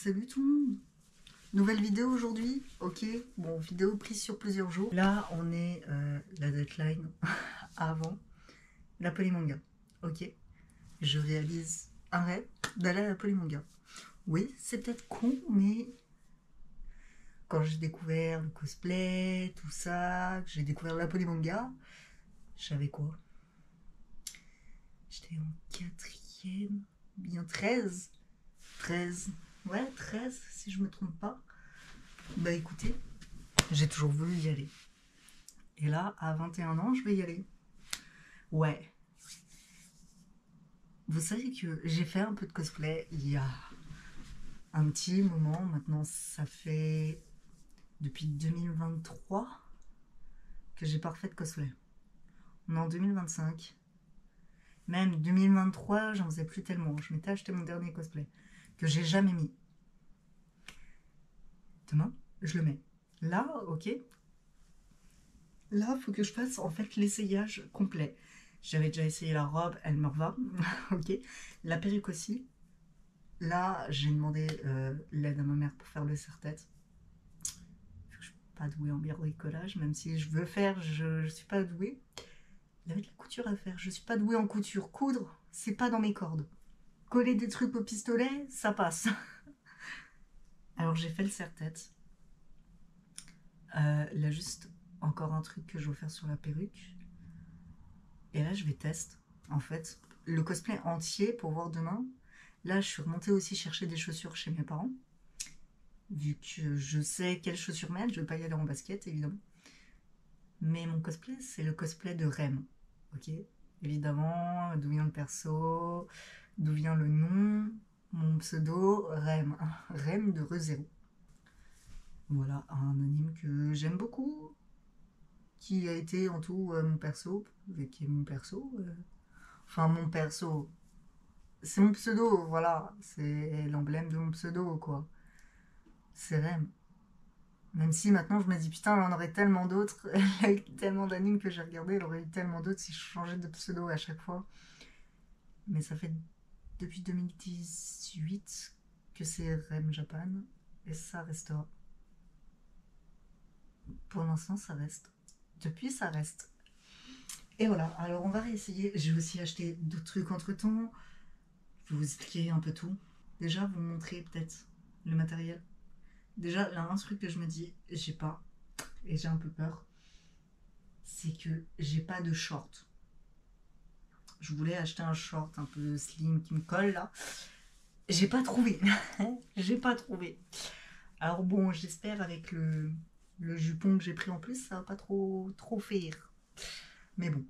Salut tout le monde. Nouvelle vidéo aujourd'hui. Ok, bon, vidéo prise sur plusieurs jours. Là, on est la deadline avant la Polymanga. Ok, je réalise un rêve d'aller à la Polymanga. Oui, c'est peut-être con, mais quand j'ai découvert le cosplay, tout ça, que j'ai découvert la Polymanga, je savais quoi? J'étais en quatrième, bien 13. 13, ouais, 13 si je me trompe pas. Bah écoutez, j'ai toujours voulu y aller. Et là, à 21 ans, je vais y aller. Ouais. Vous savez que j'ai fait un peu de cosplay il y a un petit moment. Maintenant, ça fait depuis 2023 que j'ai pas refait de cosplay. On est en 2025. Même 2023, j'en faisais plus tellement. Je m'étais acheté mon dernier cosplay que j'ai jamais mis. Demain, je le mets. Là, ok. Là, il faut que je fasse en fait l'essayage complet. J'avais déjà essayé la robe, elle me va. Ok. La perruque aussi. Là, j'ai demandé l'aide à ma mère pour faire le serre-tête. Je suis pas douée en bricolage, même si je veux faire, je suis pas douée. Il y avait de la couture à faire. Je suis pas douée en couture. Coudre, c'est pas dans mes cordes. Coller des trucs au pistolet, ça passe. Alors j'ai fait le serre-tête. Là, juste encore un truc que je veux faire sur la perruque. Et là, je vais tester, en fait, le cosplay entier pour voir demain. Là, je suis remontée aussi chercher des chaussures chez mes parents. Vu que je sais quelles chaussures mettre, je ne vais pas y aller en basket, évidemment. Mais mon cosplay, c'est le cosplay de Rem. Ok. Évidemment, d'où vient le perso, d'où vient le nom, mon pseudo, Rem. Rem de ReZero. Voilà, un anime que j'aime beaucoup, qui a été en tout mon perso, qui est mon perso. Enfin, mon perso. C'est mon pseudo, voilà. C'est l'emblème de mon pseudo, quoi. C'est Rem. Même si maintenant je me dis, putain, elle en aurait tellement d'autres. Il y a eu tellement d'animes que j'ai regardé, elle aurait eu tellement d'autres si je changeais de pseudo à chaque fois. Mais ça fait depuis 2018 que c'est Rem Japan. Et ça restera. Pour l'instant, ça reste. Depuis, ça reste. Et voilà, alors on va réessayer. J'ai aussi acheté d'autres trucs entre temps. Je vais vous expliquer un peu tout. Déjà, vous montrer peut-être le matériel. Déjà, là, un truc que je me dis, j'ai pas, et j'ai un peu peur, c'est que j'ai pas de short. Je voulais acheter un short un peu slim qui me colle là. J'ai pas trouvé. J'ai pas trouvé. Alors bon, j'espère avec le jupon que j'ai pris en plus, ça va pas trop faire. Mais bon,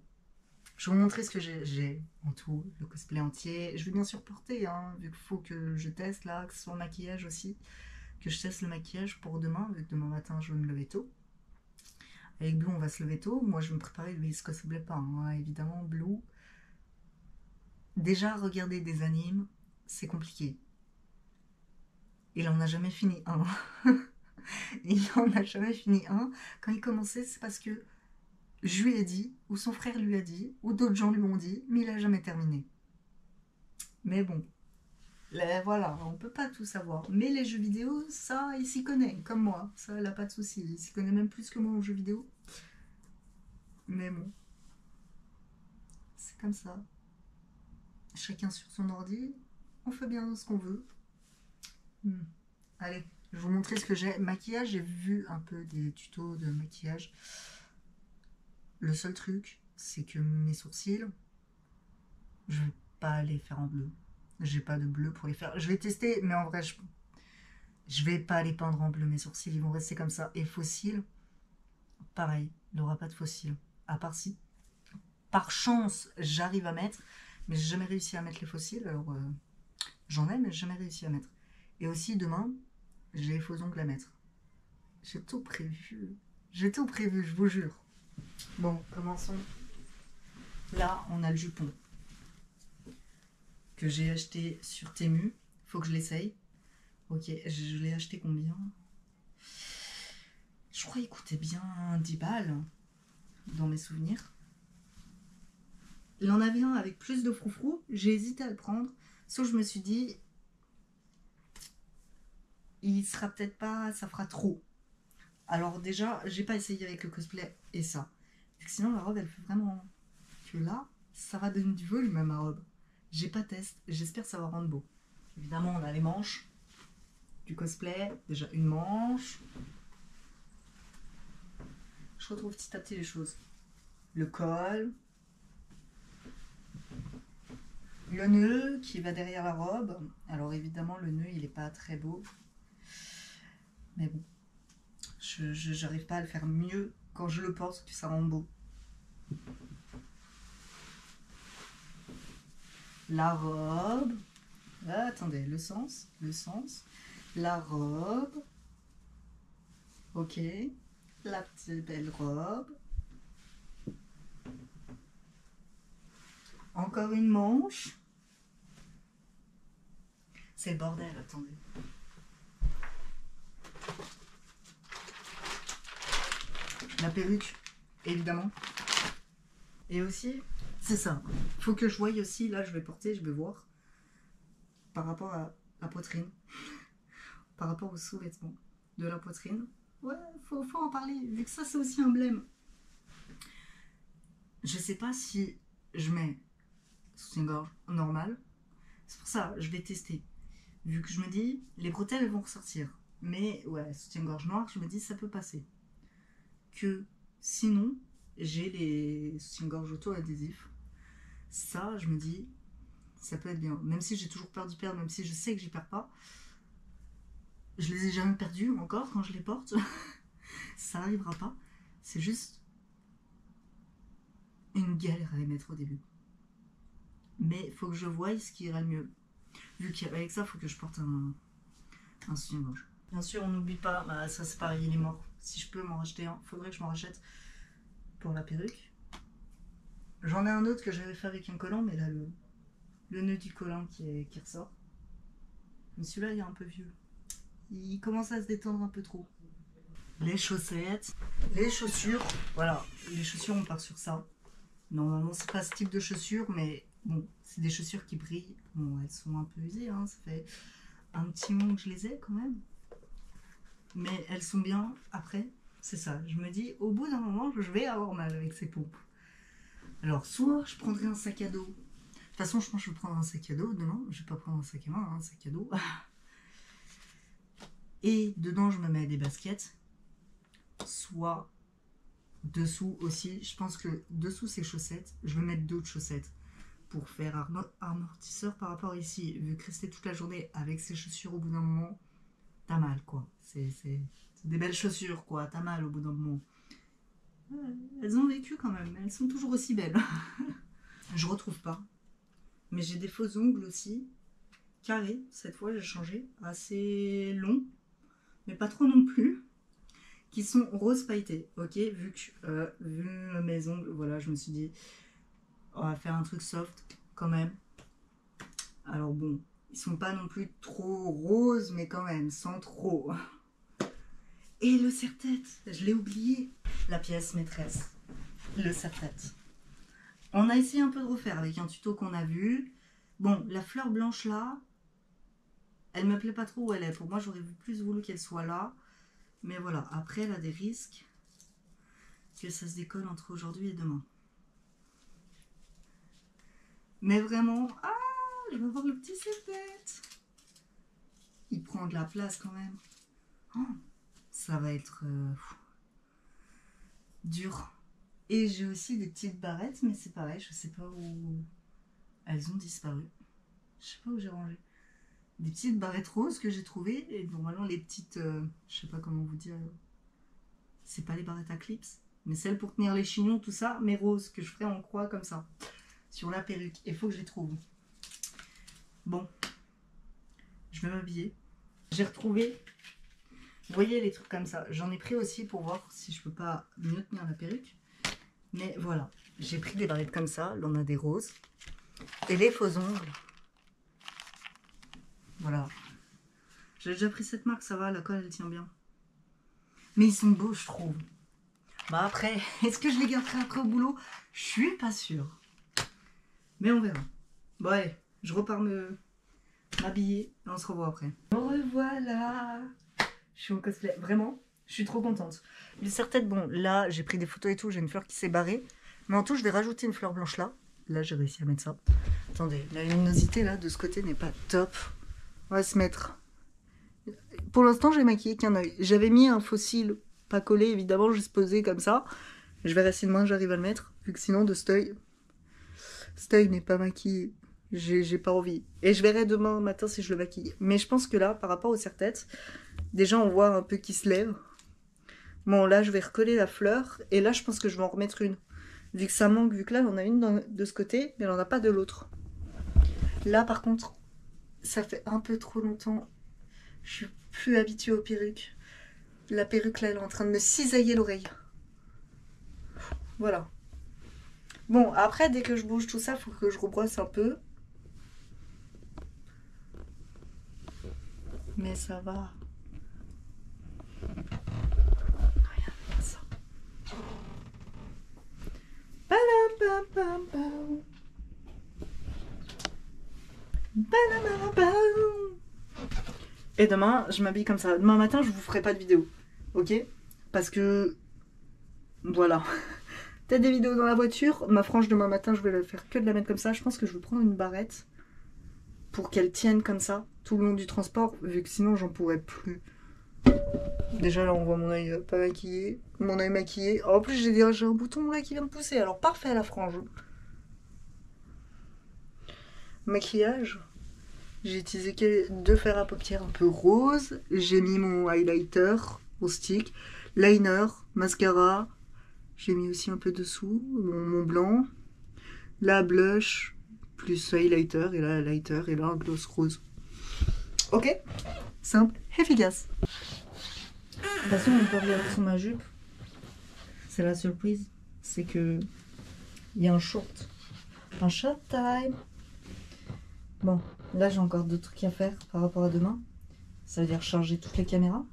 je vais vous montrer ce que j'ai en tout, le cosplay entier. Je vais bien sûr porter, hein, vu qu'il faut que je teste là, que ce soit le maquillage aussi. Que je teste le maquillage pour demain, vu que demain matin je vais me lever tôt. Avec Blue, on va se lever tôt. Moi, je vais me préparer le cosplay pas, hein, évidemment. Blue. Déjà, regarder des animes, c'est compliqué. Il en a jamais fini un. Il en a jamais fini un. Quand il commençait, c'est parce que je lui ai dit, ou son frère lui a dit, ou d'autres gens lui ont dit, mais il a jamais terminé. Mais bon, là, voilà, on peut pas tout savoir. Mais les jeux vidéo, ça, il s'y connaît, comme moi. Ça, il a pas de souci. Il s'y connaît même plus que moi aux jeux vidéo. Mais bon, c'est comme ça. Chacun sur son ordi, on fait bien ce qu'on veut. Allez, je vais vous montrer ce que j'ai. Maquillage, j'ai vu un peu des tutos de maquillage. Le seul truc, c'est que mes sourcils, je vais pas les faire en bleu. J'ai pas de bleu pour les faire. Je vais tester, mais en vrai, je vais pas les peindre en bleu. Mes sourcils, ils vont rester comme ça. Et fossiles, pareil, il n'y aura pas de fossiles. À part si, par chance, j'arrive à mettre, mais j'ai jamais réussi à mettre les fossiles. Alors, j'en ai, mais j'ai jamais réussi à mettre. Et aussi, demain, j'ai les faux ongles à mettre. J'ai tout prévu. J'ai tout prévu, je vous jure. Bon, commençons. Là, on a le jupon que j'ai acheté sur Temu. Faut que je l'essaye. Ok, je l'ai acheté combien? Je crois qu'il coûtait bien 10 balles dans mes souvenirs. Il en avait un avec plus de froufrou. J'ai hésité à le prendre. Sauf que je me suis dit, il sera peut-être pas, ça fera trop. Alors déjà, j'ai pas essayé avec le cosplay et ça. Parce que sinon la robe elle fait vraiment que là, ça va donner du volume à ma robe. J'ai pas test, j'espère que ça va rendre beau. Évidemment on a les manches du cosplay, déjà une manche. Je retrouve petit à petit les choses. Le col. Le nœud qui va derrière la robe. Alors évidemment le nœud il est pas très beau. Mais bon. J'arrive pas à le faire mieux quand je le porte que ça rend beau. La robe. Ah, attendez, le sens. La robe. Ok. La petite belle robe. Encore une manche. C'est le bordel, attendez. La perruque, évidemment. Et aussi, c'est ça. Faut que je voie aussi, là je vais porter, je vais voir. Par rapport à la poitrine. Par rapport aux sous-vêtements de la poitrine. Ouais, faut en parler, vu que ça c'est aussi un blême. Je sais pas si je mets soutien-gorge normal. C'est pour ça, je vais tester. Vu que je me dis, les bretelles elles vont ressortir. Mais ouais, soutien-gorge noir, je me dis ça peut passer. Que sinon, j'ai les soutiens-gorge auto-adhésifs. Ça, je me dis, ça peut être bien. Même si j'ai toujours peur d'y perdre, même si je sais que j'y perds pas. Je les ai jamais perdus encore quand je les porte. Ça n'arrivera pas. C'est juste une galère à les mettre au début. Mais il faut que je voie ce qui ira le mieux. Vu qu'avec ça, il faut que je porte un soutien-gorge. Bien sûr, on n'oublie pas, bah, ça c'est pareil, il est mort. Si je peux m'en racheter un, il faudrait que je m'en rachète pour la perruque. J'en ai un autre que j'avais fait avec un collant, mais là, le nœud du collant qui ressort. Mais celui-là, il est un peu vieux. Il commence à se détendre un peu trop. Les chaussettes, les chaussures. Voilà, les chaussures, on part sur ça. Normalement, c'est pas ce type de chaussures, mais bon, c'est des chaussures qui brillent. Bon, elles sont un peu usées, hein, ça fait un petit moment que je les ai quand même. Mais elles sont bien. Après, c'est ça. Je me dis, au bout d'un moment, je vais avoir mal avec ces pompes. Alors, soit je prendrai un sac à dos. De toute façon, je pense que je vais prendre un sac à dos demain. Je vais pas prendre un sac à main, un sac à dos. Et dedans, je me mets des baskets. Soit dessous aussi. Je pense que dessous ces chaussettes, je vais mettre d'autres chaussettes pour faire amortisseur par rapport ici. Vu que rester toute la journée avec ces chaussures au bout d'un moment, t'as mal quoi. C'est des belles chaussures quoi. T'as mal au bout d'un moment. Elles ont vécu quand même. Elles sont toujours aussi belles. Je retrouve pas. Mais j'ai des faux ongles aussi. Carrés. Cette fois, j'ai changé. Assez longs. Mais pas trop non plus. Qui sont rose pailleté. Ok, vu mes ongles, voilà, je me suis dit, on va faire un truc soft quand même. Alors bon, ils sont pas non plus trop roses, mais quand même, sans trop. Et le serre-tête, je l'ai oublié. La pièce maîtresse, le serre-tête. On a essayé un peu de refaire avec un tuto qu'on a vu. Bon, la fleur blanche là, elle me plaît pas trop où elle est. Pour moi, j'aurais plus voulu qu'elle soit là. Mais voilà, après, elle a des risques que ça se décolle entre aujourd'hui et demain. Mais vraiment, ah, je vais voir le petit serre-tête. Il prend de la place quand même. Oh, ça va être dur. Et j'ai aussi des petites barrettes, mais c'est pareil, je sais pas où elles ont disparu. Je sais pas où j'ai rangé. Des petites barrettes roses que j'ai trouvées. Et normalement, les petites, je sais pas comment vous dire. C'est pas les barrettes à clips, mais celles pour tenir les chignons, tout ça, mais roses, que je ferai en croix comme ça. Sur la perruque. Il faut que je les trouve. Bon. Je vais m'habiller. J'ai retrouvé. Vous voyez les trucs comme ça. J'en ai pris aussi pour voir si je peux pas mieux tenir la perruque. Mais voilà. J'ai pris des barrettes comme ça. Là, on a des roses. Et les faux ongles. Voilà. J'ai déjà pris cette marque, ça va. La colle, elle tient bien. Mais ils sont beaux, je trouve. Bah après, est-ce que je les garderai après au boulot? Je suis pas sûre. Mais on verra. Bon allez, je repars me m'habiller et on se revoit après. Me revoilà. Je suis en cosplay, vraiment, je suis trop contente. Le serre-tête, bon, là, j'ai pris des photos et tout, j'ai une fleur qui s'est barrée. Mais en tout, je vais rajouter une fleur blanche là. Là, j'ai réussi à mettre ça. Attendez, la luminosité là, de ce côté n'est pas top. On va se mettre... Pour l'instant, j'ai maquillé qu'un œil. J'avais mis un faux cil, pas collé, évidemment, juste posé comme ça. Je verrai si demain j'arrive à le mettre, vu que sinon, de cet œil n'est pas maquillé. J'ai pas envie. Et je verrai demain matin si je le maquille. Mais je pense que là, par rapport au serre-tête, déjà on voit un peu qui se lève. Bon, là, je vais recoller la fleur. Et là, je pense que je vais en remettre une. Vu que ça manque, vu que là, on a une de ce côté, mais on n'en a pas de l'autre. Là, par contre, ça fait un peu trop longtemps. Je suis plus habituée aux perruques. La perruque, là, elle est en train de me cisailler l'oreille. Voilà. Bon, après, dès que je bouge tout ça, il faut que je rebrosse un peu. Mais ça va. Regarde ça. Et demain, je m'habille comme ça. Demain matin, je vous ferai pas de vidéo. Ok? Parce que... Voilà. Peut-être des vidéos dans la voiture. Ma frange, demain matin, je vais le faire que de la mettre comme ça. Je pense que je vais prendre une barrette pour qu'elle tienne comme ça tout le long du transport, vu que sinon, j'en pourrais plus. Déjà, là, on voit mon œil pas maquillé. Mon œil maquillé. En plus, j'ai un bouton là qui vient de pousser. Alors, parfait, la frange. Maquillage. J'ai utilisé 2 fards à paupières un peu rose. J'ai mis mon highlighter au stick. Liner, mascara. J'ai mis aussi un peu dessous mon blanc. Là, blush, plus highlighter. Et là, lighter. Et là, un gloss rose. Ok? Simple, efficace. De toute façon, on peut regarder sur ma jupe. C'est la surprise. C'est que il y a un short. Un short time. Bon, là j'ai encore 2 trucs à faire par rapport à demain. Ça veut dire charger toutes les caméras.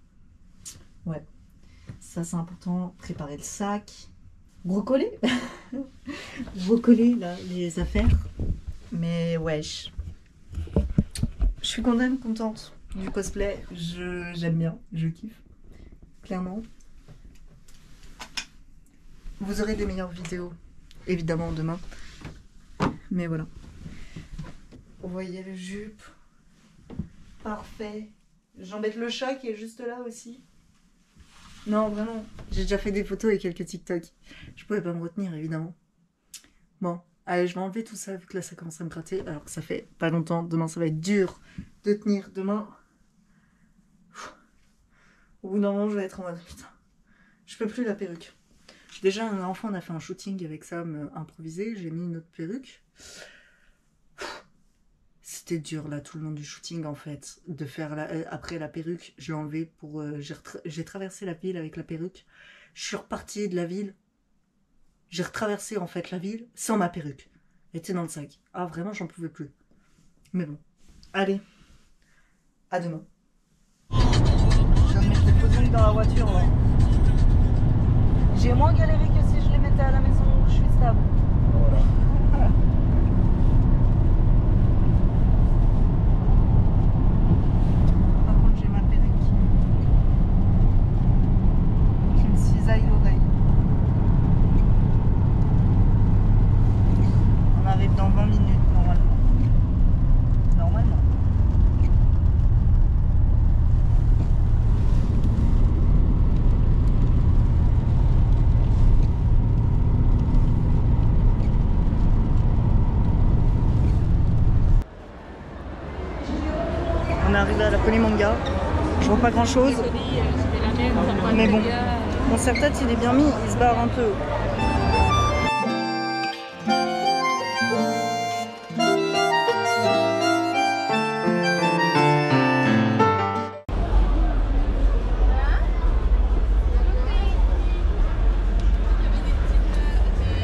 Ouais. Ça c'est important. Préparer le sac. Brocoler. Brocoler là, les affaires. Mais wesh. Je suis quand même contente du cosplay. J'aime bien. Je kiffe. Clairement. Vous aurez des meilleures vidéos. Évidemment demain. Mais voilà. Vous voyez le jupe. Parfait. J'embête le chat qui est juste là aussi. Non, vraiment. J'ai déjà fait des photos et quelques TikTok. Je pouvais pas me retenir, évidemment. Bon, allez, je vais enlever tout ça vu que là, ça commence à me gratter. Alors que ça fait pas longtemps. Demain, ça va être dur de tenir. Demain, au bout d'un moment, je vais être en mode putain. Je peux plus la perruque. Déjà, un enfant, on a fait un shooting avec Sam improvisé. J'ai mis une autre perruque. C'était dur là tout le long du shooting en fait, de faire après la perruque, je l'ai enlevée pour... j'ai traversé la ville avec la perruque, je suis repartie de la ville, j'ai retraversé en fait la ville sans ma perruque, elle était dans le sac. Ah vraiment j'en pouvais plus. Mais bon, allez, à demain. Je viens de mettre les photos dans la voiture là. J'ai moins galéré que si je les mettais à la maison où je suis stable. Voilà. L'oreille. On arrive dans 20 minutes normalement. Normalement. On est arrivé à la Polymanga. Je vois pas grand chose. Mais bon. Mon serre-tête il est bien mis, il se barre un peu.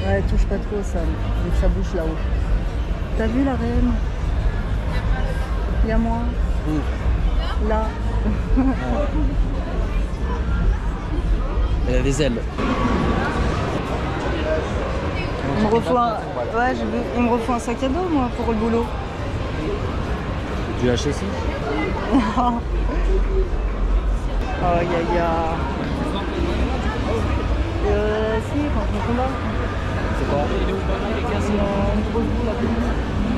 Ouais, touche pas trop ça, vu que ça bouge là-haut. T'as vu la reine? Il y a moi. Là. Elle a des ailes. Il me refout un... Ouais, il me refout un sac à dos, moi, pour le boulot. Du HSI? Oh, il y a... si, quand on combat. C'est quoi? C'est une grosse boule là, qui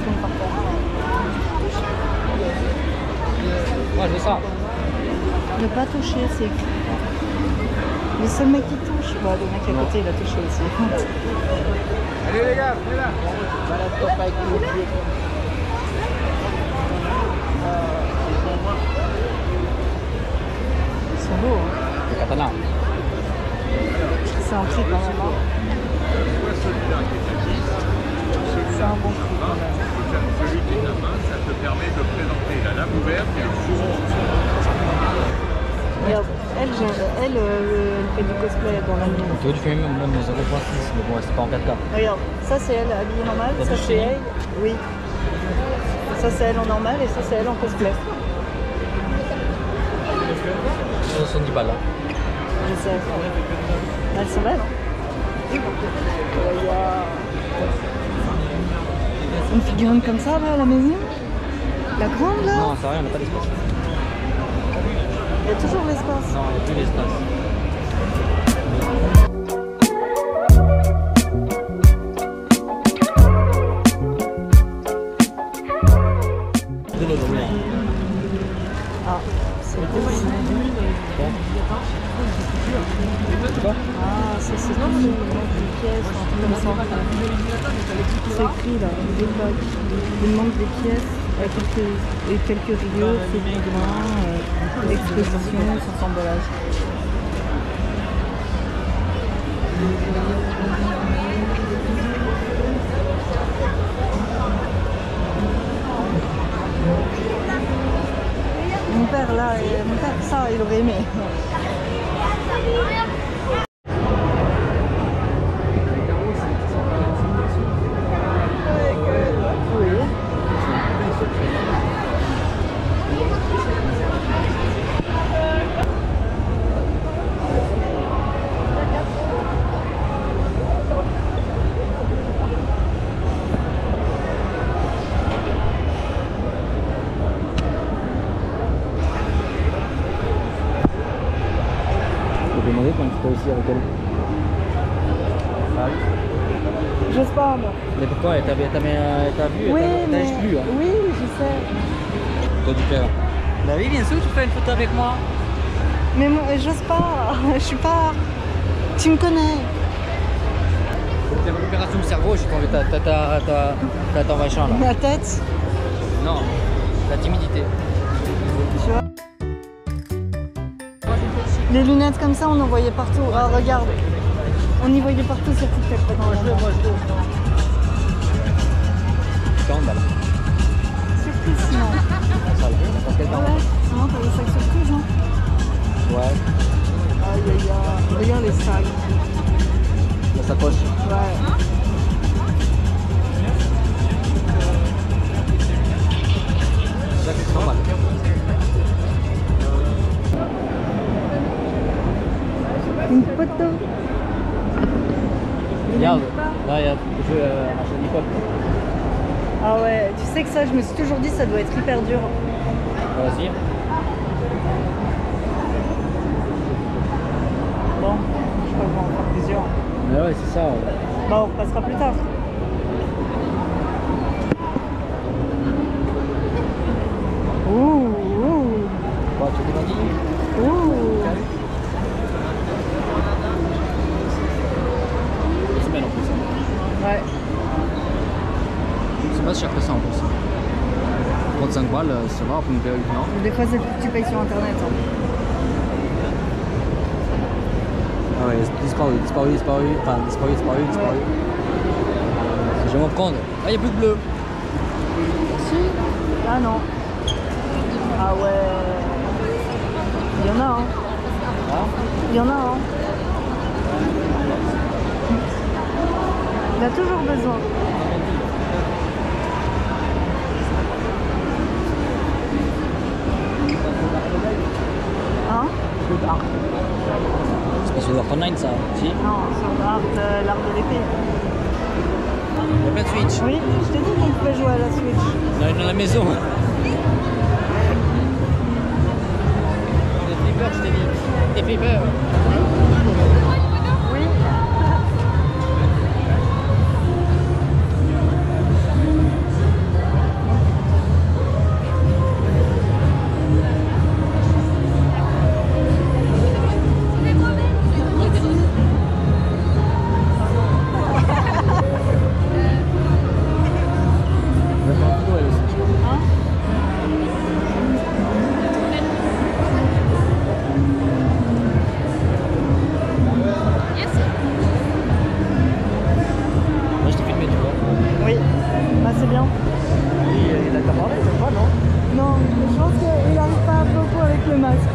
tombe par terre. Moi je veux ça. Ne pas toucher, c'est écrit. Le seul mec qui touche, bah, le mec à côté il a touché aussi. Allez les gars, venez là. Balade-toi pas avec nous. Ils sont beaux, hein. Le katana. C'est un prix quand même. Hein. C'est un bon prix quand même. Celui qui est la main, ça te permet de présenter la lame ouverte et le fourreau. Regarde, elle fait du cosplay dans la nuit. Tu vois, tu fais même en 0.6, mais bon, c'est pas en 4K. Regarde, ça c'est elle habillée normale, T'as ça touché, c'est non? elle. Oui. Ça c'est elle en normal et ça c'est elle en cosplay. 70 balles. Hein. Je sais. Elles sont belles, hein. Il y a une figurine comme ça là à la maison. La grande là. Non, ça va, on n'a pas d'espace. Il y a toujours l'espace. Non, il n'y a plus d'espace. De l'eau, oui. Ah, c'est beau. Quoi? Ah, ça c'est tout. Il manque des pièces, un truc comme ça. C'est écrit là, l'époque. Il manque des pièces, quelques rideaux, figurines de main, exposition, sans emballage. Mon père là, ça il aurait aimé. Demander quand tu fais aussi avec elle. Ah oui. J'ose pas moi. Mais pourquoi? T'as vu? Oui, T'as juste lu, hein. oui, je sais. Toi du faire. Bah oui, bien sûr, tu fais une photo avec moi. Mais moi, j'ose pas. Je suis pas. Tu me connais. Faut faire l'opération du cerveau, j'ai trouvé ton machin là. Ma tête. Non, la timidité. Tu vois. Les lunettes comme ça, on en voyait partout. Ah, regarde. On y voyait partout sur TikTok. Moi je veux. 40 balles. Surprise sinon. Ça va, n'importe quel temps. Ouais, sinon t'as des sacs surprises, hein. Ouais. Aïe aïe aïe. Regarde les sacs. La sacoche. Ouais. Ça c'est 100 balles. Une photo. Regarde, là il y a un machin d'hip-hop. Ah ouais, tu sais que ça, je me suis toujours dit, ça doit être hyper dur. Vas-y. Bon, je crois qu'on va en faire plusieurs. Mais ouais, c'est ça. Bah, on repassera plus tard. Ouh, ouh, Bon, tu t'es dit. ouh. Semaine en plus. Ouais. C'est pas cher que ça en plus. 35 balles, ça va pour une perruque, non? Des fois, c'est tu payes sur internet. Hein. Ah ouais, disparu. Enfin, disparu. Ouais. Je vais m'en prendre. Ah, il n'y a plus de bleu. Si. Ah non. Ah ouais. Il y en a, hein. Ah. Il y en a, hein. Il a toujours besoin. Hein? C'est pas sur War Online ça, si? Non, sur l'art de l'épée. Il y a plein de Switch. Oui, je t'ai dit qu'on pouvait jouer à la Switch. Dans la maison. Des flippers, je t'ai dit. Des flippers. Oui. Moi je t'ai filmé, tu vois. Oui. Bah, c'est bien. Oui, il a qu'à parler, je crois, non? Non, je pense qu'il n'arrive pas beaucoup avec le masque.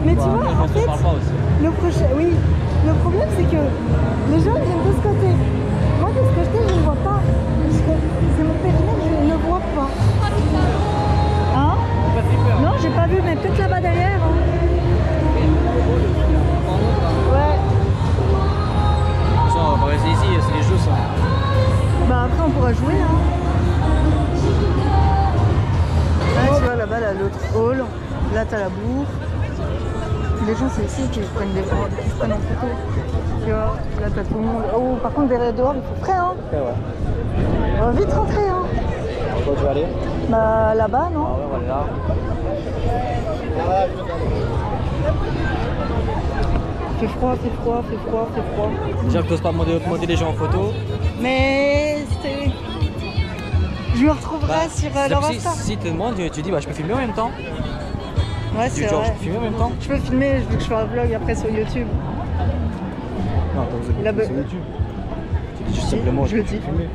Mais tu vois, en fait, parle pas aussi. le prochain, oui, le problème c'est que les gens viennent de ce côté. Moi de ce côté, je ne vois pas. Parce que c'est mon périmètre, je ne vois pas. Hein? Pas de flipper. Non, j'ai pas vu, mais peut-être là-bas derrière. Hein. Ouais. De toute façon, on va pas rester ici, c'est les jeux ça. Bah après on pourra jouer. Hein. Là, tu vois, là-bas, là, l'autre hall. Là, t'as la bourre. Les gens, c'est ici qui se prennent des qui se prennent en photo. Tu vois, là, t'as tout le monde. Oh, par contre, derrière dehors, il faut frais, hein. Ok, ouais. On va vite rentrer, hein. Où tu vas aller? Bah, là-bas, non? Ah ouais, on va aller là. Fait froid, fait froid, fait froid, fait froid. Déjà que t'oses pas demander les gens en photo. Mais c'était... Je me retrouverai sur leur Insta. Si te demandent, tu dis bah je peux filmer en même temps. Ouais, Tu c'est dis genre je vrai. peux filmer en même temps. Je peux filmer, je veux que je fasse un vlog après sur YouTube. Non, attends, vous La avez sur YouTube. Tu dis juste simplement je le dis. filmer.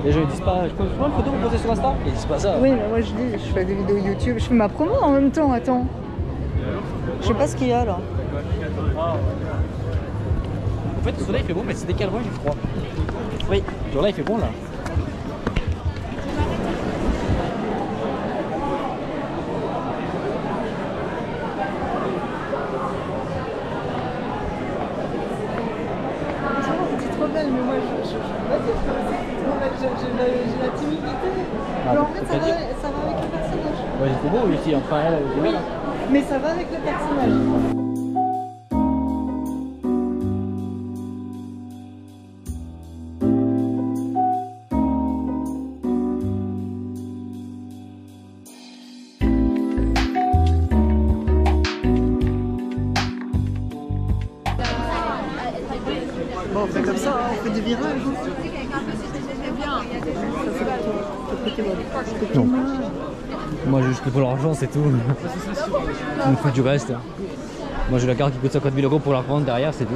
Les gens ils disent pas je peux prendre une photo pour poster sur Insta. Ils disent pas ça. Oui, mais moi je dis, je fais des vidéos YouTube, je fais ma promo en même temps, attends. Je sais pas ce qu'il y a là. En fait le soleil il fait bon mais c'est dès qu'il y a le vent il fait froid. Oui. Genre là il fait bon là. C'est trop belle, mais moi je pas dire que c'est trop belle, j'ai la timidité. Ah, Mais en faut fait, pas dire. ça va avec le personnage. Ouais il fait beau ici, enfin elle est belle. Hein. Mais ça va avec le personnage. Bon, on fait comme ça, hein, on fait des virages. Non. Moi juste pour l'argent c'est tout. On me fout du reste. Moi j'ai la carte qui coûte 50 000 € pour la revendre derrière c'est tout.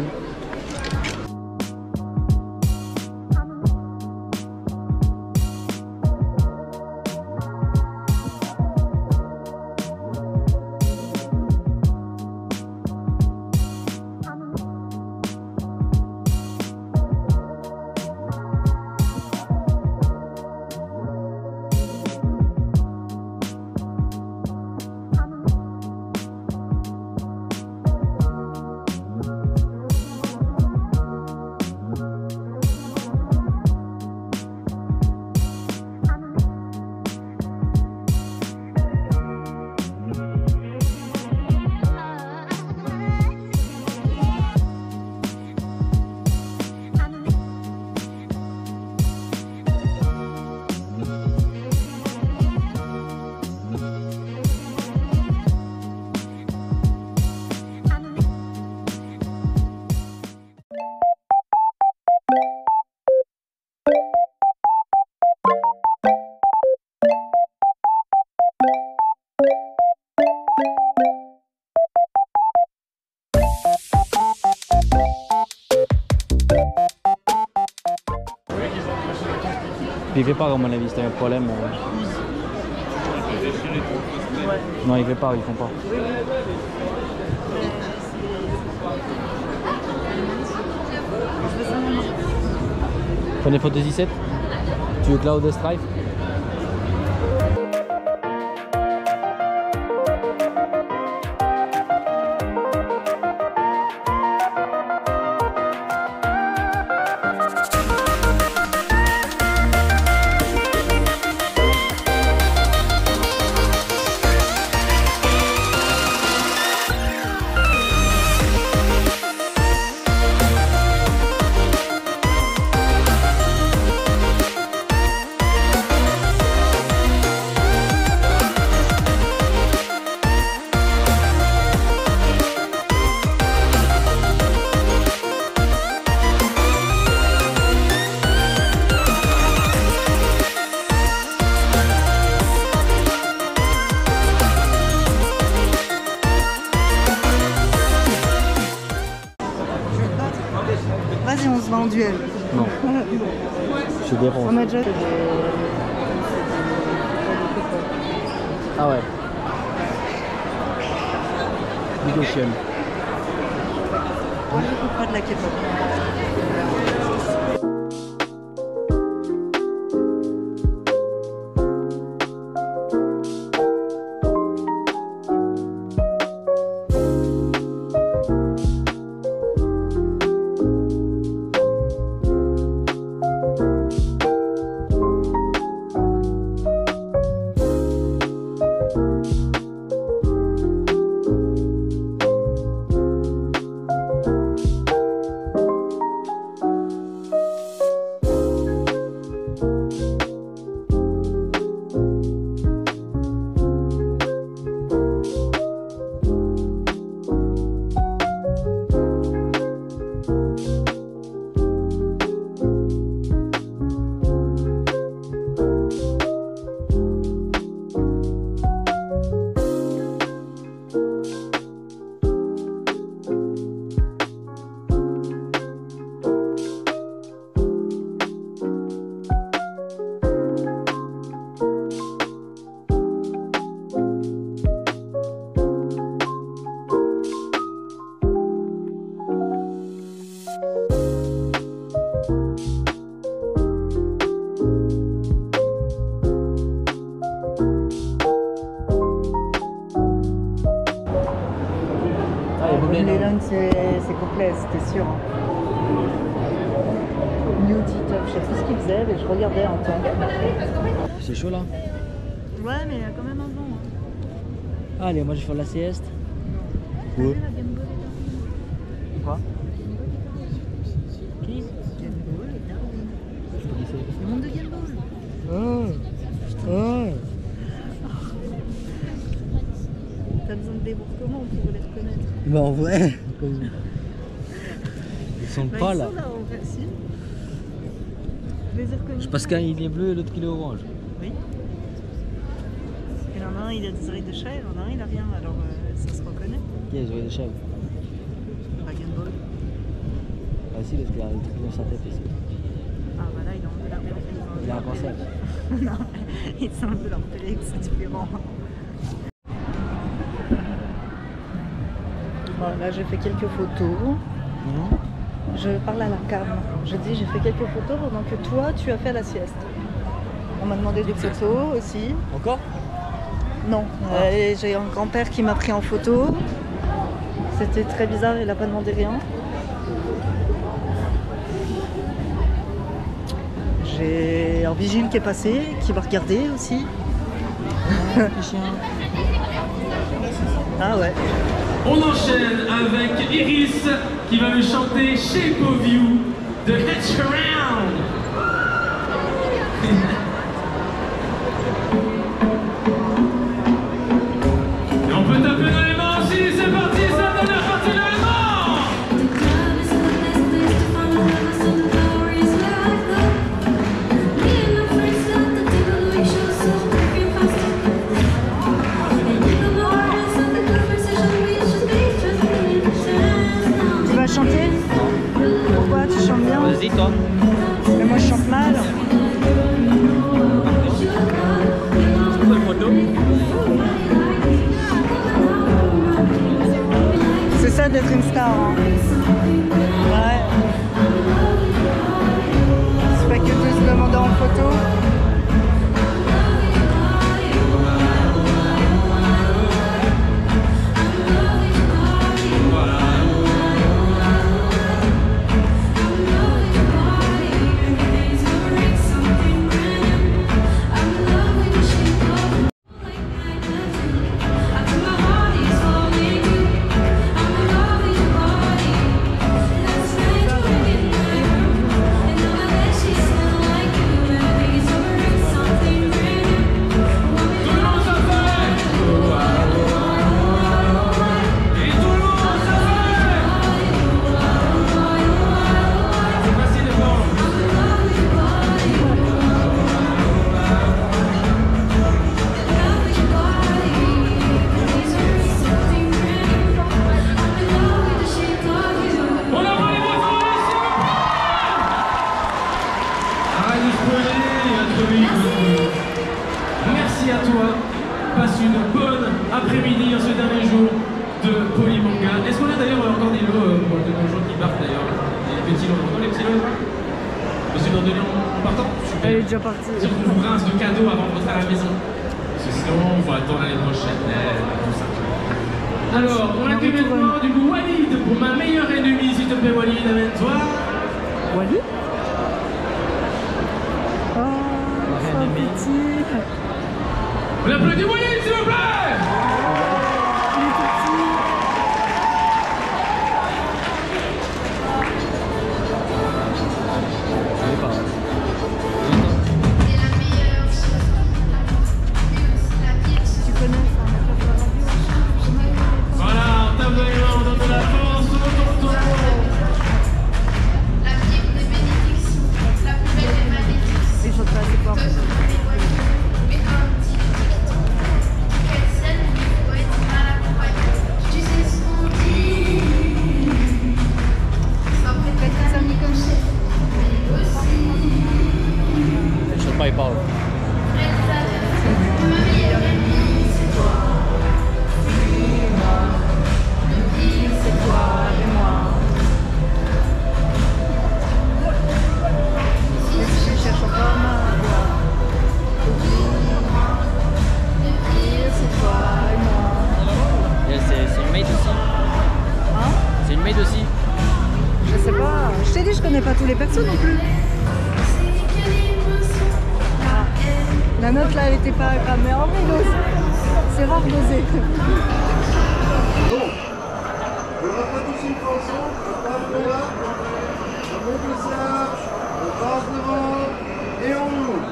Puis il fait pas à mon avis, c'était un problème. Non, il fait pas, ils font pas. Prenez photo 17. Tu veux Cloud Strife? Vas-y, on se va en duel. Non. Je défonce. On a déjà... Ah ouais. Vidéo chienne. Moi, je coupe pas de la K-pop. C'est complet, c'était sûr. New Top, je sais plus ce qu'ils faisaient, mais je regardais en temps. C'est chaud là? Ouais, mais il y a quand même un vent. Hein. Allez, moi je vais faire la sieste. Ouais. Quoi? Qui? Game Ball et Darwin. Je sais pas qui c'est. Le monde de Game Ball. Oh. Oh. T'as besoin de débarquement pour les reconnaître. Bah en vrai. Ils sont Bah, pas ils là. sont là en vrai, si. Je les ai reconnus. Parce qu'un il est bleu et l'autre il est orange. Oui. Il y en a un, il a des oreilles de chat, il y en a un, il a rien, alors ça se reconnaît. Qui a les oreilles de chèvre? Bah, Game Ball. Ah si, parce qu'il a le truc dans sa tête ici. Ah, bah là, il est en de la Il a un cancer. Non, il semble de leur que c'est différent. Bon, là, j'ai fait quelques photos. Je parle à la cam. Je dis, j'ai fait quelques photos pendant que toi, tu as fait la sieste. On m'a demandé des photos aussi. Encore? Non, j'ai un grand-père qui m'a pris en photo. C'était très bizarre, il n'a pas demandé rien. J'ai un vigile qui est passé, qui m'a regardé aussi. Ah ouais. On enchaîne avec Iris qui va nous chanter Shape of You de Hitch Around. Et on peut taper dans les mains aussi, c'est parti, c'est la dernière partie dans les Tu vas chanter? Pourquoi? Tu chantes bien? Vas-y toi. Mais moi je chante mal. C'est ça d'être une star. Hein. Ouais. C'est pas que de se demander en photo. petits lots, les petits lots. Monsieur Dandelion en partant. Super. Elle est déjà partie. Si on vous rince de cadeaux avant de rentrer à la maison. Parce que sinon, on va attendre l'année prochaine. Tout ça. Alors, on accueille maintenant du coup Walid pour ma meilleure ennemie, s'il te plaît Walid, amène-toi. Walid? Oh, c'est un petit. On applaudit Walid, s'il vous plaît. Il est tout petit. Je sais pas. Tu connais ça, on a pas de radio. Voilà, on tape dans les mains, on donne de la force, on entend. La Bible des bénédictions, la plus belle des malédictions. Il faut te passer fort. Mais un petit dicton. Quelle scène où il faut être mal accompagné. Tu sais ce qu'on dit. Sans prétexte, ça me comme chef. Mais aussi. Je sais pas, il parle. Ma meilleure amie, c'est toi. Le pire, c'est toi et moi. Je cherche encore ma voix. Le pire, C'est toi et moi. C'est une maid aussi. Hein? C'est une maid aussi. Je sais pas. Je t'ai dit, je connais pas tous les persos non plus. c'est quelle émotion. Ah. La note là, elle était pas grave, mais en vrai, dose. C'est rare d'oser. Donc, je répète aussi une chanson, on passe de là, on monte le cercle, on passe devant et on ouvre.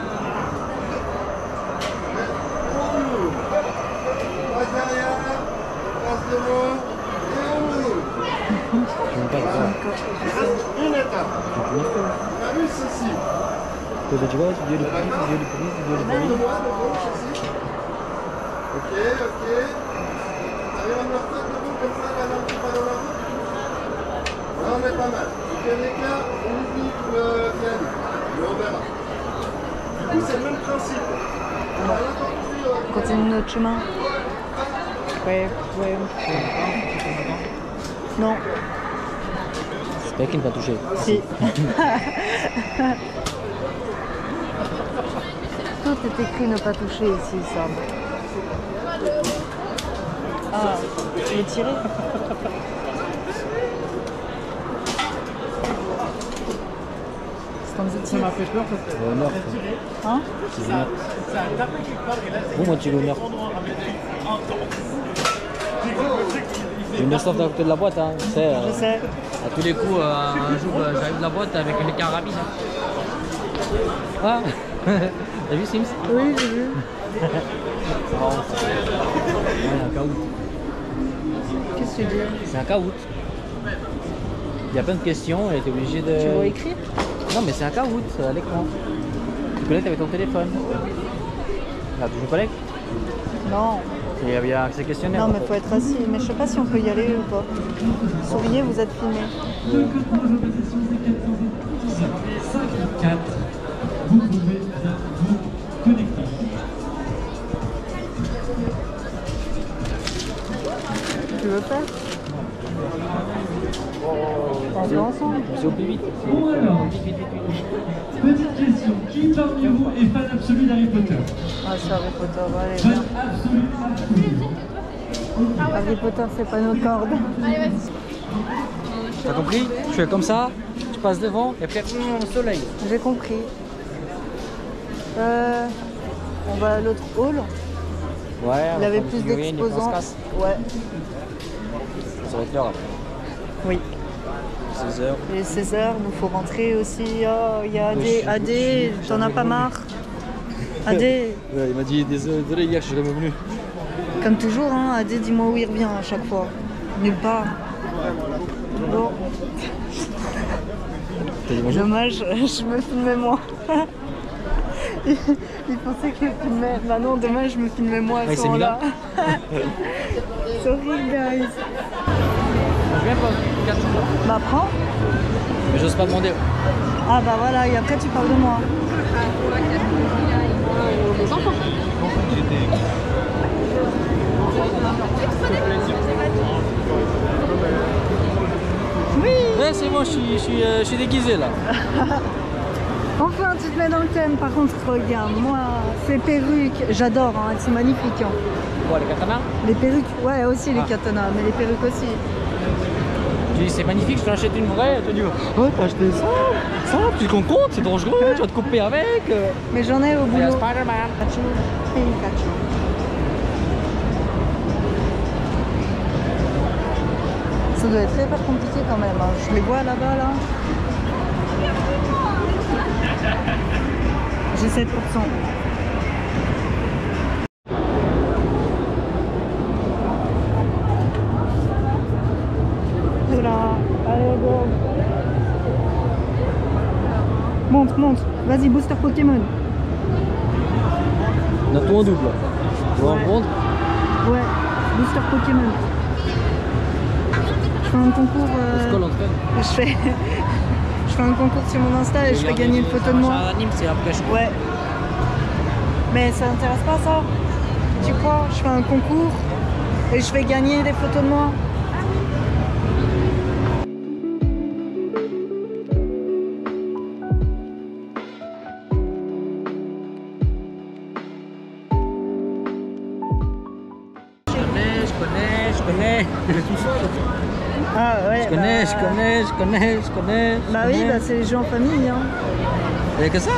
On ouvre. On passe derrière, on passe devant et on ouvre. Je ne parle pas. Il reste une étape. On a vu ceci. Toi, tu vois, vidéo de prise, vidéo de prise, vidéo de prise. Moi, de gauche ici. Ok. T'arrives à me refaire de vous comme ça, là, un petit panorama. Là, on est pas mal. Donc, il y a des cas, on oublie le piano. Mais on verra. Du coup, c'est le même principe. On a l'intendu. On continue notre chemin. Ouais. Non. C'est pas qui ne va toucher. Si. Tout est écrit ne pas toucher ici, Sam. Ah, tu veux tirer? C'est un petit. Ça m'a fait peur parce que. Honneur. Hein? C'est honneur. Bon, moi, tu veux honneur. J'ai une stuff d'un côté de la boîte, hein. Tu sais, Je sais. à tous les coups, un jour, j'arrive de la boîte avec une carabine. Ah. T'as vu Sims? Oui, j'ai vu. C'est marrant. Ouais, un caout. Qu'est-ce que tu dis? C'est un caout. Il y a plein de questions et t'es obligé de... Tu vois écrire? Non mais c'est un caout à l'écran. Tu connectes avec ton téléphone. Là, tu joues connectes? Non. Il y a ces questionnaires. Non, en mais fait. faut être assis. Mais je sais pas si on peut y aller ou pas. Souriez, vous êtes filmé. 4. Vous pouvez vous connecter. Tu veux faire? On fait ensemble. C'est au plus vite. Bon alors, petite question. Qui parmi vous est fan absolu d'Harry Potter? Ah, c'est Harry Potter, allez. Fan viens. absolu. Harry Potter, c'est pas nos cordes. T'as compris? Tu fais comme ça, tu passes devant et après, soleil. J'ai compris. On va à l'autre hall. Ouais, Il avait plus d'exposants. Ouais. Ça va être l'heure après. Oui. 16h. Il est 16h, nous faut rentrer aussi. Oh, il y a AD, t'en as pas marre? AD, Ouais, il m'a dit désolé hier, je suis jamais venu. comme toujours, hein, AD, dis-moi où il revient à chaque fois. Nulle part. Bon, T'as dit bonjour? dommage, je me filmais moi. Il pensait que je me filmais. Bah non, dommage, je me filmais moi à il ce s'est mis moment-là. Sorry, guys. Je viens pas 4 jours. Bah prends. Mais j'ose pas demander. Ah bah voilà, et après tu parles de moi. Oui. Ouais, c'est bon, je suis déguisé là. Enfin, tu te mets dans le thème. Par contre, regarde, moi, ces perruques, j'adore, hein, elles sont magnifiques. Hein. Quoi, les katanas? Les perruques, ouais, aussi les katanas, mais les perruques aussi. Tu dis, c'est magnifique, je t'achète une vraie. Tu dis, oh, t'as acheté ça, tu te rends compte, c'est dangereux, tu vas te couper avec. Mais j'en ai au boulot. Spider-Man. Pikachu. Ça doit être hyper compliqué quand même. Hein. Je les vois là-bas, là. J'ai 7%. Oula, allez, go. Monte, monte. Vas-y, booster Pokémon. On a tout en double. Tu vois, en prendre? Ouais, booster Pokémon. Je fais un concours. Je fais un concours sur mon Insta et je fais gagner une photo de moi. C'est après, je Ouais. Mais ça n'intéresse pas ça. Tu crois? Je fais un concours et je fais gagner des photos de moi. Je connais. Ah ouais. Je connais. Bah oui, bah c'est les jeux en famille. Hein. Il y a que ça.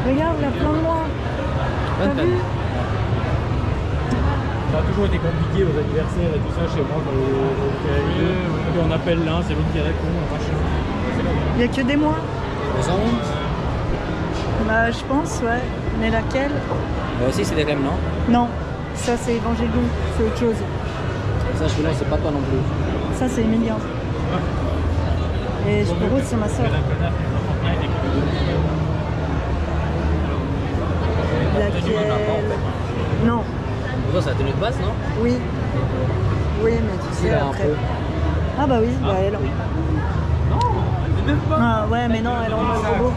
Regarde, il y a plein de moi. T'as vu? Ça a toujours été compliqué aux anniversaires et tout ça chez moi. Quand on appelle l'un, c'est l'autre qui répond. Il n'y a que des mois. Les ondes. Bah je pense, ouais. Mais laquelle? Aussi, c'est des crèmes, non? Non, ça c'est Evangelion, c'est autre chose. Ça, je connais, c'est pas toi non plus. Ça c'est Emilien. Et Sporo, c'est ma soeur. Laquelle? Non. Toi, c'est la tenue de base, non? Oui. Oui, mais tu sais, là, un après. peu. Ah bah oui, bah elle. Ah ouais, mais non, elle est en mode robot.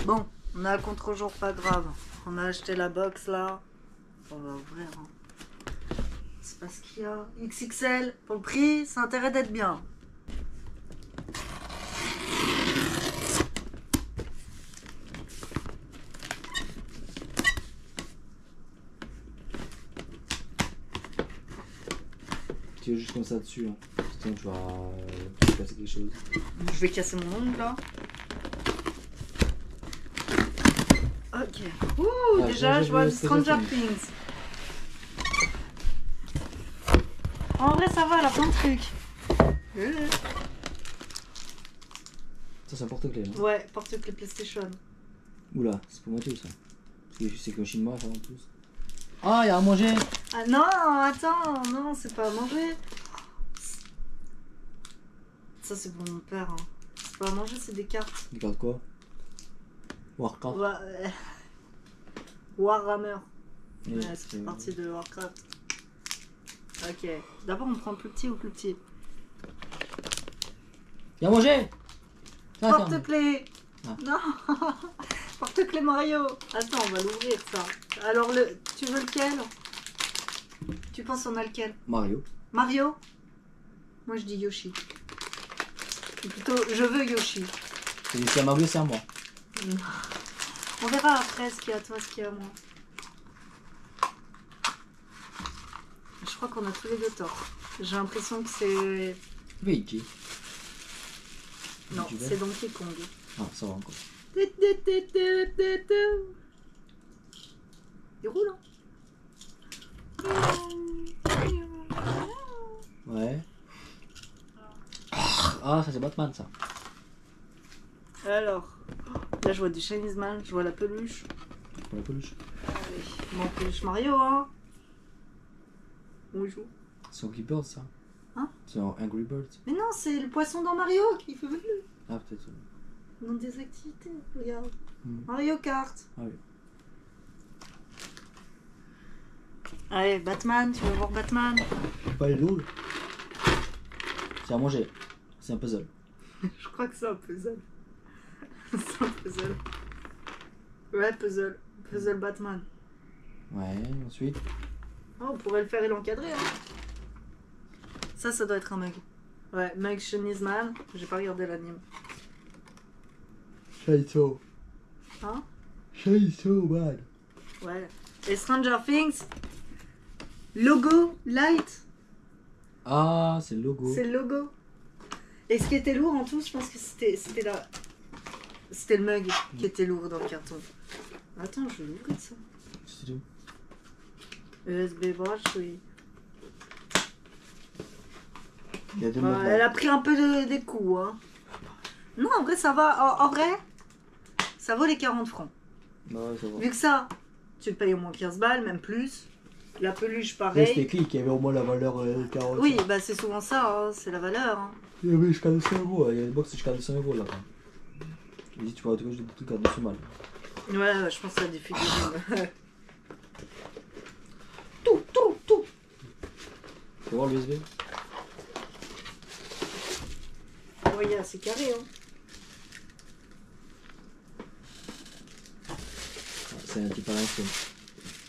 Bon, on a un contre-jour, pas grave. On a acheté la box là. On va ouvrir. Hein. C'est pas ce qu'il y a. XXL, pour le prix, ça a intérêt d'être bien. Tu es juste comme ça dessus. Hein. Sinon, tu vas casser quelque chose. Je vais casser mon ongle là. Ok. Ouh, déjà, je vois du Stranger Things. En vrai, ça va, elle a plein de trucs. Ça, c'est un porte-clés. Hein. Ouais, porte-clés PlayStation. Oula, c'est pour Mathieu ça. Parce que c'est qu'un chinois ça en plus. Ah, il y a à manger. Ah non, attends, non, c'est pas à manger. Ça, c'est pour mon père. Hein. C'est pas à manger, c'est des cartes. Des cartes quoi? Warcraft. Warhammer. Oui, Ouais, ça fait partie de Warcraft. Ok. D'abord, on prend le plus petit ou le plus petit? Il y a à manger. Porte-clés. Ah. Non. Porte-clés Mario. Attends, on va l'ouvrir ça. Alors, tu veux lequel? Tu penses on a lequel? Mario. Mario? Moi, je dis Yoshi. Ou plutôt, je veux Yoshi. C'est à Mario, c'est à moi. On verra après ce qu'il y a à toi, ce qu'il y a à moi. Je crois qu'on a tous les deux tort. J'ai l'impression que c'est... Luigi. Non, Luigi c'est Donkey Kong. Ah, ça va encore. Il roule, hein. Ouais. Ah, ça c'est Batman ça. Alors, là je vois du Chinese Man, je vois la peluche. Pour la peluche. Allez, bon, peluche Mario, hein. Où il joue? C'est Angry Birds ça. Hein? C'est Angry Birds. Mais non, c'est le poisson dans Mario qui fait Ah, peut-être. dans des activités, regarde. Hmm. Mario Kart. Ah oui. Allez, Batman, tu veux voir Batman? Pas les loups. C'est à manger. C'est un puzzle. Je crois que c'est un puzzle. C'est un puzzle. Ouais, puzzle. Puzzle Batman. Ouais, ensuite. Oh, on pourrait le faire et l'encadrer, hein. Ça doit être un mug. Ouais, mug Chinese Man. J'ai pas regardé l'anime. Chainsaw. Hein? Chainsaw Man. Ouais. Et Stranger Things. Logo Light. Ah, c'est le logo. C'est le logo. Et ce qui était lourd en tout, je pense que c'était la... C'était le mug qui était lourd dans le carton. Attends, je vais l'ouvrir ça. C'est tout. USB branch, oui. Il y a deux Ouais, modes. elle a pris un peu des coups, hein. Non, en vrai, ça va. En vrai, ça vaut les 40 francs. Bah ouais, ça va. Vu que ça, tu le payes au moins 15 balles, même plus. La peluche, Ouais, pareil. c'était écrit qu'il y avait au moins la valeur 40. Oui, bah c'est souvent ça, hein, c'est la valeur. Hein. Il y avait jusqu'à 200 €. Il y a une box jusqu'à 200 € là. Vas-y, tu vas retrouver des trucs à 200 balles. Ouais, je pense que ça a des figurines. tout. Tu vas voir l'USB? Oui, c'est carré, hein. C'est un type à l'ancienne.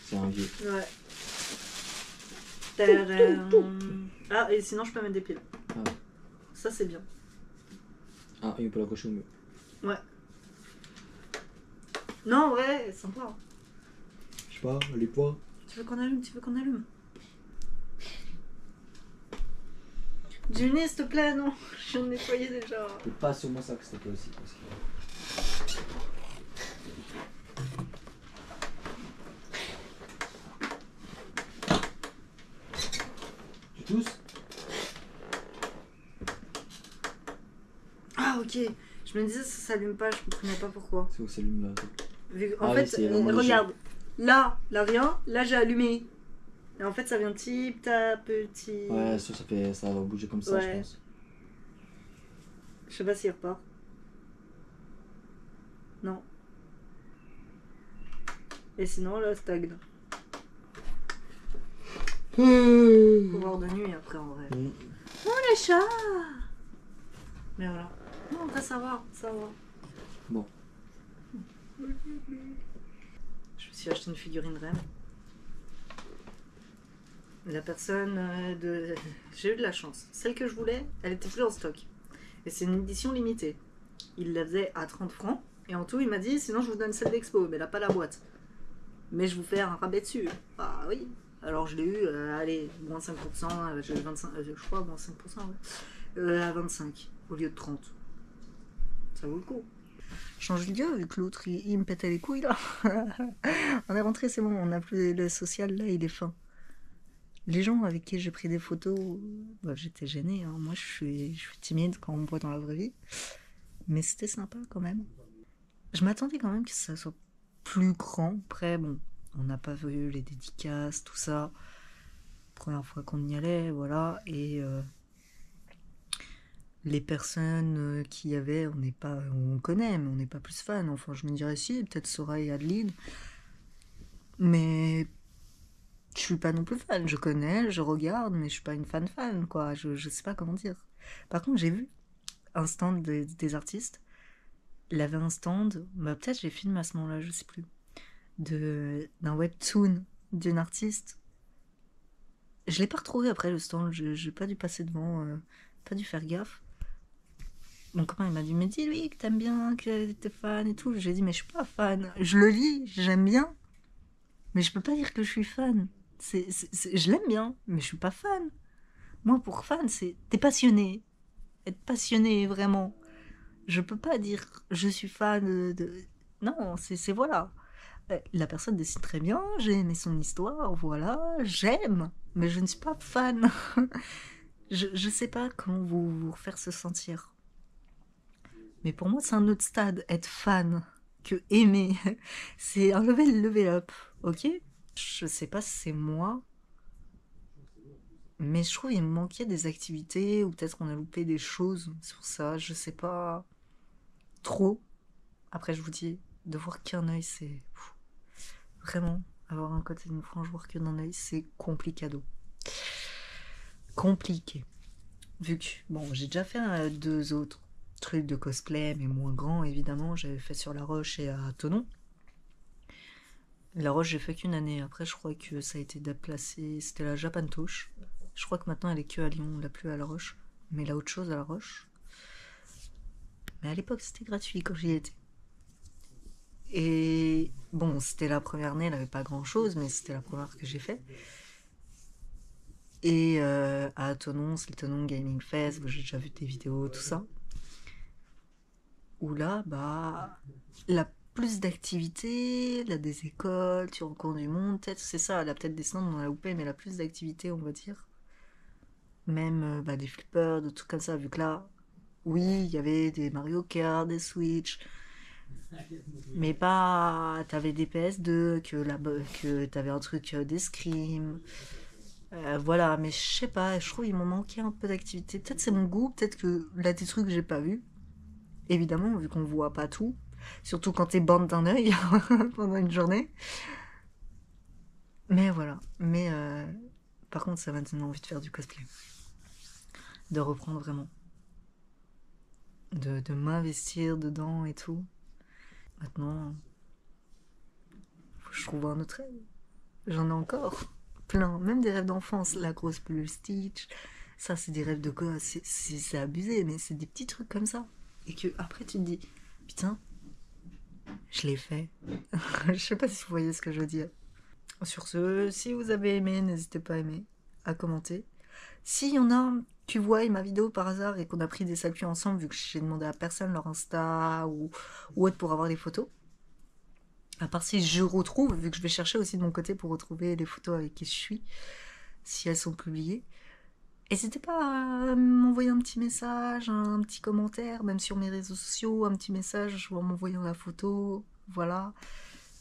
C'est un vieux. Ouais. Tadam. Ah, et sinon je peux mettre des piles. Ah. Ça c'est bien. Ah, il peut l'accrocher au mur. Ouais. Non, ouais, sympa. Hein. Je sais pas, les poids. Tu veux qu'on allume? Junie, s'il te plaît, non. Je viens de nettoyer déjà. Et pas sur mon sac, s'il te plaît aussi. Parce que... Tu tousses? Ah, ok. Je me disais, ça s'allume pas, je comprenais pas pourquoi. C'est où que ça allume là? En Ah fait, oui, c'est vraiment regarde. Là, rien. Là, j'ai allumé. Et en fait, ça vient petit à petit. Ouais, ça va bouger comme ça, Ouais. je pense. Je sais pas s'il repart. Non. Et sinon, là, stagne. Faut voir de nuit après, en vrai. Oh, les chats! Mais voilà. Non, après, ça va. Bon. Je me suis acheté une figurine reine. La personne de... J'ai eu de la chance. Celle que je voulais, elle était plus en stock. Et c'est une édition limitée. Il la faisait à 30 francs. Et en tout, il m'a dit, sinon je vous donne celle d'expo. Mais elle n'a pas la boîte. Mais je vous fais un rabais dessus. Ah oui. Alors je l'ai eu, allez, moins 5%. J'ai eu 25, je crois, moins 5%. Ouais. À 25 au lieu de 30. Ça vaut le coup. Change de lieu, vu que l'autre, il me pétait les couilles, là. On est rentré, c'est bon, on a plus le social, là, il est fin. Les gens avec qui j'ai pris des photos, bah, j'étais gênée. Hein. Moi, je suis timide quand on me voit dans la vraie vie. Mais c'était sympa, quand même. Je m'attendais quand même que ça soit plus grand. Après, bon, on n'a pas vu les dédicaces, tout ça. Première fois qu'on y allait, voilà. Et... les personnes qui y avait, on connaît, mais on n'est pas plus fan. Enfin, je me dirais si, peut-être Sora et Adeline. Mais je suis pas non plus fan. Je connais, je regarde, mais je suis pas une fan, quoi. Je sais pas comment dire. Par contre, j'ai vu un stand des artistes. Il avait un stand, bah, peut-être j'ai filmé à ce moment-là, je sais plus, d'un webtoon d'une artiste. Je l'ai pas retrouvé après le stand, j'ai pas dû passer devant, pas dû faire gaffe. Mon copain il m'a dit, mais dis-lui que t'aimes bien, que t'es fan et tout. J'ai dit, mais je suis pas fan. Je le lis, j'aime bien, mais je peux pas dire que je suis fan. Je l'aime bien, mais je suis pas fan. Moi, pour fan, c'est t'es passionné. Être passionné, vraiment. Je peux pas dire je suis fan de... Non, c'est voilà. La personne décide très bien, j'ai aimé son histoire, voilà, j'aime, mais je ne suis pas fan. Je sais pas comment vous faire se sentir. Mais pour moi, c'est un autre stade, être fan, que aimer. C'est un level up, ok? Je sais pas si c'est moi, mais je trouve qu'il me manquait des activités, ou peut-être on a loupé des choses sur ça, je sais pas trop. Après, je vous dis, de voir qu'un œil, c'est... Vraiment, avoir un côté d'une frange, voir que d'un œil, c'est complicado. Compliqué. Vu que, bon, j'ai déjà fait 2 autres trucs de cosplay, mais moins grands, évidemment. J'avais fait sur La Roche et à Thonon. La Roche, j'ai fait qu'1 année. Après, je crois que ça a été déplacé. C'était la Japan Touch. Je crois que maintenant, elle est que à Lyon, on l'a plus à La Roche. Mais il a autre chose à La Roche. Mais à l'époque, c'était gratuit quand j'y étais. Et bon, c'était la première année, elle n'avait pas grand chose, mais c'était la première que j'ai fait. Et à Thonon, c'est le Thonon Gaming Fest, j'ai déjà vu des vidéos, tout ça. Où là, bah, la plus d'activités, là des écoles, tu rencontres du monde, peut-être, c'est ça, là peut-être des stands, on en a loupé, mais la plus d'activités, on va dire. Même bah, des flippers, des trucs comme ça, vu que là, oui, il y avait des Mario Kart, des Switch. Mais pas. T'avais des PS2, que t'avais un truc d'escrime. Voilà, mais je sais pas, je trouve qu'il m'en manquait un peu d'activité. Peut-être c'est mon goût, peut-être que là des trucs que j'ai pas vu. Évidemment, vu qu'on voit pas tout. Surtout quand t'es bande d'un œil pendant une journée. Mais voilà. Mais par contre, ça m'a donné envie de faire du cosplay. De reprendre vraiment. De m'investir dedans et tout. Maintenant, faut que je trouve un autre rêve. J'en ai encore plein, même des rêves d'enfance. La grosse bulle Stitch, ça c'est des rêves de gosse, c'est abusé, mais c'est des petits trucs comme ça. Et que après tu te dis, putain, je l'ai fait. Je sais pas si vous voyez ce que je veux dire. Sur ce, si vous avez aimé, n'hésitez pas à commenter. S'il y en a qui voient ma vidéo par hasard et qu'on a pris des selfies ensemble, vu que j'ai demandé à personne leur Insta ou autre pour avoir des photos, à part si je retrouve, vu que je vais chercher aussi de mon côté pour retrouver les photos avec qui je suis, si elles sont publiées, n'hésitez pas à m'envoyer un petit message, un petit commentaire, même sur mes réseaux sociaux, un petit message en m'envoyant la photo, voilà.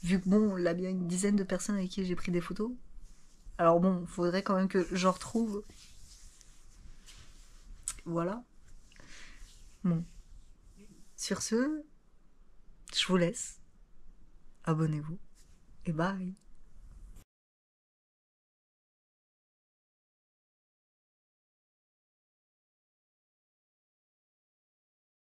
Vu que bon, là, il y a une dizaine de personnes avec qui j'ai pris des photos. Alors bon, il faudrait quand même que j'en retrouve. Voilà. Bon. Sur ce, je vous laisse. Abonnez-vous et bye.